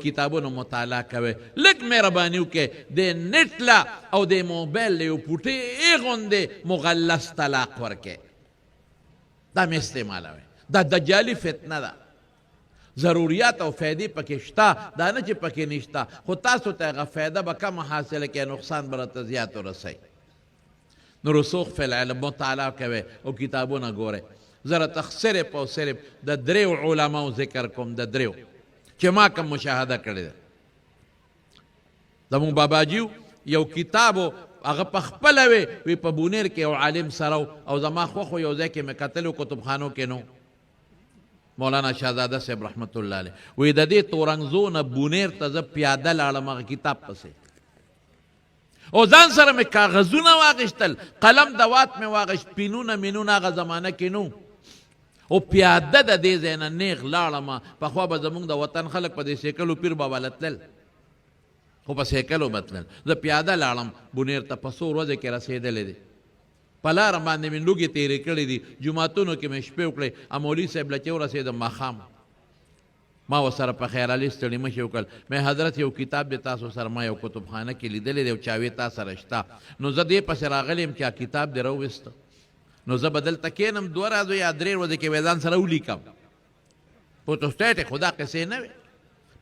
کتابونو مطالعه کوئ لږ مهرباني وکړئ د نیټ له او د موبایل له یو پوټې غوندې مغلس طلاق ورکړئ دا مې استعمالوئ دا دجالي فتنه ده ضروریات او فایدې پکې شته دا نه چې پکې نشته خو تاسو ته هغه فایده به کمه حاصله کړئ نقصان به راته زیات ورسوئ نو رسوخ فی العلم مطالعه کوئ او کتابونه ګورئ زه راته صرف او صرف د دریو علماو ذکر کوم د دریو چې ما کوم مشاهده کړې ده زمونږ باباجیو یو کتابو هغه په خپله وی په بونیر کې یو عالم سره او زما خوښو یو ځای کې مې کتلو کتبخانو کې نو مولانا شهزاده صاحب رحمت الله علیه وی د دې تورنګزو نه بونیر ته زه پیاده لاړم هغه کتاب پسې او ځان سره مې کاغذونه واغېشتل قلم دوات مې واغېشت پینونه مینونه هغه زمانه کې نو او پیاده د دې ځای نه نیغ لاړم پخوا به زمونږ د وطن خلک په دې سیکلو پیر بابا له تلل خو په سیکلو به تلل زه پیاده لاړم بونیر ته په څو ورځې کې رسېدلی دی په لاره باندې مې لوږې تېرې کړې دي جوماتونو کې مې شپې وکړې مولوي صاحب له چې ورسېدم ماښام ما ورسره په خیر علي ستړي مشي وکړل مې حضرت یو کتاب دی تاسو سره ما یو کتبخانه کې لیدلی دی او چاوې تا سره شته نو زه دې پسې راغلی یم چې کتاب دې راوویسته نو زه به دلته کښېنم 2 ورځو یا 3 ورځې کې به ځان سره ولیکم فوټوسټیټ یې خو دا قصې نه وې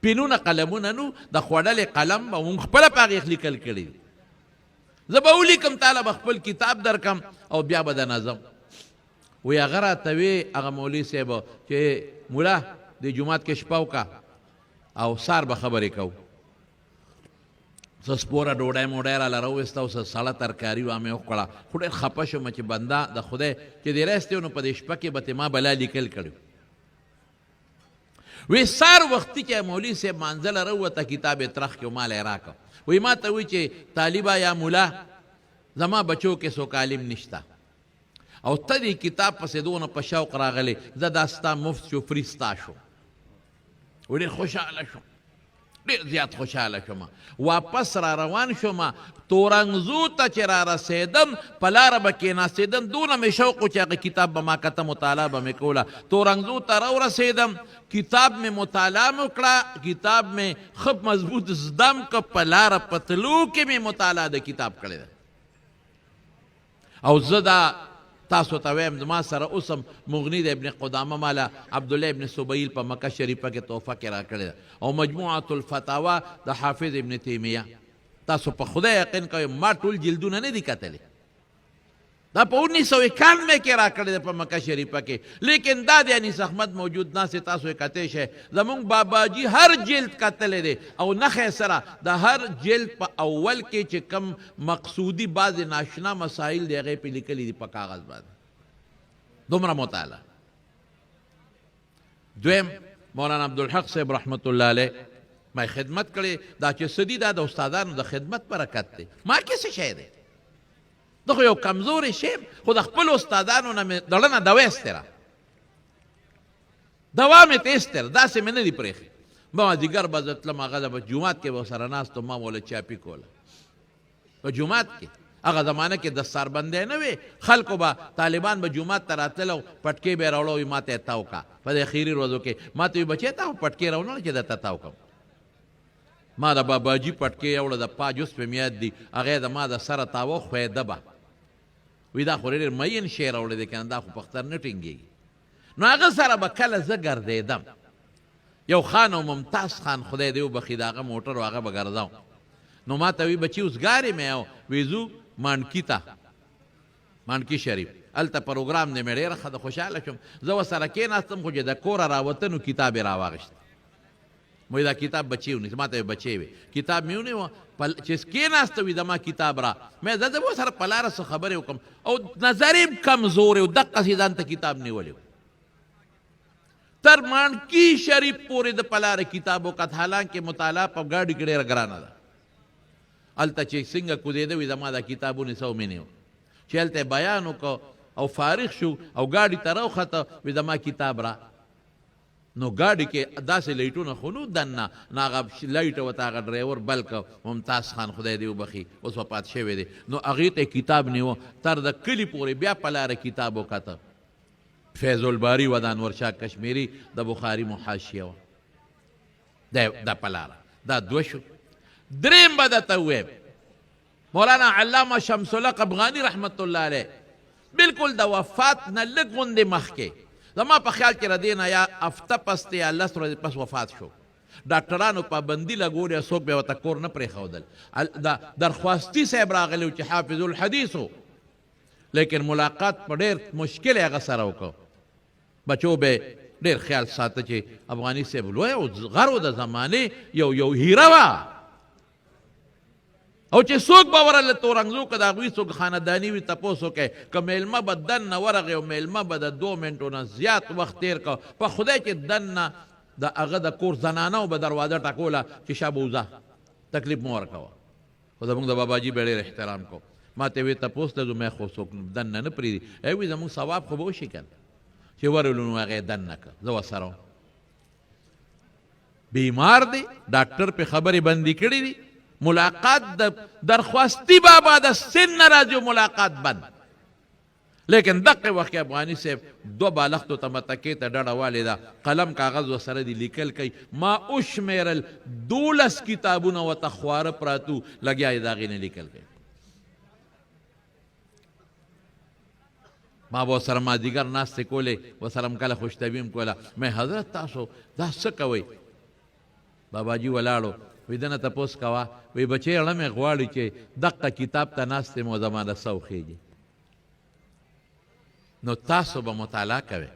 پینونه قلمونه نو د خوړلې قلم به مونږ خپله په هغې لیکل کړي دي زه به ولیکم تاله به خپل کتاب درکم او بیا به د نظم وی هغه راته وی هغه مولوي صاحب چې مولا د جومات کې شپه وکړه او سار به خبرې کوو څه سپوره ډوډۍ موډۍ راله راوویسته او څه سړه ترکاري وه مې وخوړه خو ډېر خفه شوم چې بنده د خدای چې دې راستی نو په دې شپه کې به تې ما بلا لیکل کړي وی سار وختي چې مولوي صاحب مانځله راووته کتاب یې ترخ کې ما له یې راکړ وی ما ته وی چې طالبه یا مولا زما بچو کې څوک عالم نشته او ته دې کتاب پسې دونه په شوق راغلی زه دا ستا مفت شو فري ستا شو و ډېر خوشحاله شوم ډېر زیات خوشحاله شوم واپس را روان شوم تورنګزو ته چې را رسېدم په لاره به کېناستېدم دونه مې شوق و چې هغه کتاب به ما کته مطالعه به مې کوله تورنګزو ته راورسېدم کتاب مې مطالعه مې وکړه کتاب مې ښه مضبوط زدم که په لاره په تلو کې مې مطالعه د کتاب کړې ده او زه دا تاسو ته وایم زما سره اوس هم مغني د ابن قدامه ماله عبدالله ابن سبیل په مکه شریفه کې تحفه کې راکړې ده او مجموعة الفتاوا د حافظ ابن تیمیه تاسو په خدای یقین کوئ ما ټول جلدونه نه دي کتلي دا په 1991 کې راکړې ده په مکه شریفه کې لیکن دا د انیس احمد موجود ناسې تاسو یې کتی شئ زمونږ باباجي هر جلد کتلی دی او نښې سره د هر جلد په اول کې چې کم مقصودي بعضې ناشنا مسایل دی هغې پې لیکلي دي په کاغذ باندې دومره مطالعه دویم مولانا عبدالحق صاحب رحمت الله علیه ما خدمت کړې دا چې څه دي دا د استادانو د خدمت برکت دی ما کې څه شی دی زه خو یو کمزوری شیم خو د خپلو استادانو نه مې دړه نه دوا ایستره دوا مې ته ایستره داسې مې نه دي پرېښې به مازدیګر به زه تلم هغه به جومات کې به ورسره ناست وم ما موله چاپي کوله په جومات کې هغه زمانه کې دستاربندی نه وې خلکو به طالبان به جومات ته راتلل او پټکې به یې راوړه وي ما ته یې تاو کا په دې اخري ورځو کې ما ته وي بچی تا خو پټکې راوړله چې درته تاو کړم ما د باباجي پټکې راوړه د پاجوس پې مې یاد دي هغه یې د ما د سره تاوه خویده به وی دا خو ډېر مین شی راوړی دی که نه دا خو پختر نه ټینګېږي نو هغه سره به کله زه ګرځېدم یو خان او ممتاز خان خدای دې وبخي د هغه موټر و هغه به ګرځاو نو ما ته وی بچي اوس ګارې مې او وی ځو مانکي ته مانکي شریف هلته پروګرام دی مې ډېره ښه د خوشحاله شوم زه ورسره کېناستم خو چې د کوره راوتنو کتاب یې راواغېست وی دا کتاب بچی ونیسه ما ته یې بچی وی کتاب مې ونیوه چې کېناسته وي زما کتاب را مې زه به ورسره په لاره څه خبرې وکړم او نظر یې کمزور و دقسې ځان ته کتاب نیولی و تر مانکي شریف پورې د په لاره کتاب وکت حالانکې مطالعه په ګاډي کې ډېره ګرانه ده هلته چې څنګه کوزېده وي زما دا کتاب ونیسه او مې نیو چې هلته یې بیان وکړ او فارغ شو او ګاډي ته راوخته وي زما کتاب را نو ګاډي کې داسې لایټونه خو نو دننه نو هغه لایټ ورته هغه ډرایور بل که ممتاز خان خدای دې وبخي اوس وفات شوی دی نو هغې ته کتاب نیوه تر د کلي پورې بیا په لاره کتاب وکته فیض الباري و د انور شاه کشمیري د بخاري محاشیه وه دا پلاره دا دوه شو. دریم به درته ووایم مولانا علامه شمس الحق افغاني رحمت الله علیه بالکل د وفات نه لږ غوندې مخکې زما په خیال کې ردې نه یا هفته پس دی یا 10 ورځې پس وفات شو. ډاکټرانو پابندي لګولې څوک به ورته کور نه پرېښودل. دا درخواستي صاحب راغلی و چې حافظ الحدیث و لیکن ملاقات په ډېر مشکل هغه سره وکړو. بچو به ډېر خیال ساته چې افغاني صاحب لوی او غرو د زمانې یو هیره وه او چې څوک به ورله تورنګزو که د هغوی څوک خانداني وي تپوس وکړئ که میلمه به دننه ورغی او میلمه به د 2 منټو نه زیات وخت تېر کړ په خدای چې دننه د هغه د کور زنانو به دروازه ټکوله چې شا به وځه تکلیف مو ورکوه. خو زموږ د باباجي به ډېر احترام کو. ما ته وی تپوس ته ځو مې خو څوک دننه نه پرېږدي. وی زموږ ثواب خو به وشي که چې ورولو نو هغه یې دننه کړه. زه ورسره وم بیمار دی ډاکټر پې خبرې بندي کړي دي. ملاقات د درخواستی بابا د سن نه راځي او ملاقات بند. لیکن دقه وخت افغاني صاحب 2 بالښتو ته متکې ته ډډه والې ده قلم کاغذ ورسره دي لیکل کوي. ما وشمېرل 12 کتابونه ورته خواره پراتو لګیا یې د هغې نه لیکل کوي. ما به ورسره مازدیګر ناستې کولې ورسره م کله خوشطبي م کوله. مې حضرت تاسو دا څه کوئ؟ باباجي ولاړو وی دنه تپوس کوه وی بچی اړه مې غواړي چې دقه کتاب ته ناست یم او زما د څه وخېږي. نو تاسو به مطالعه کوئ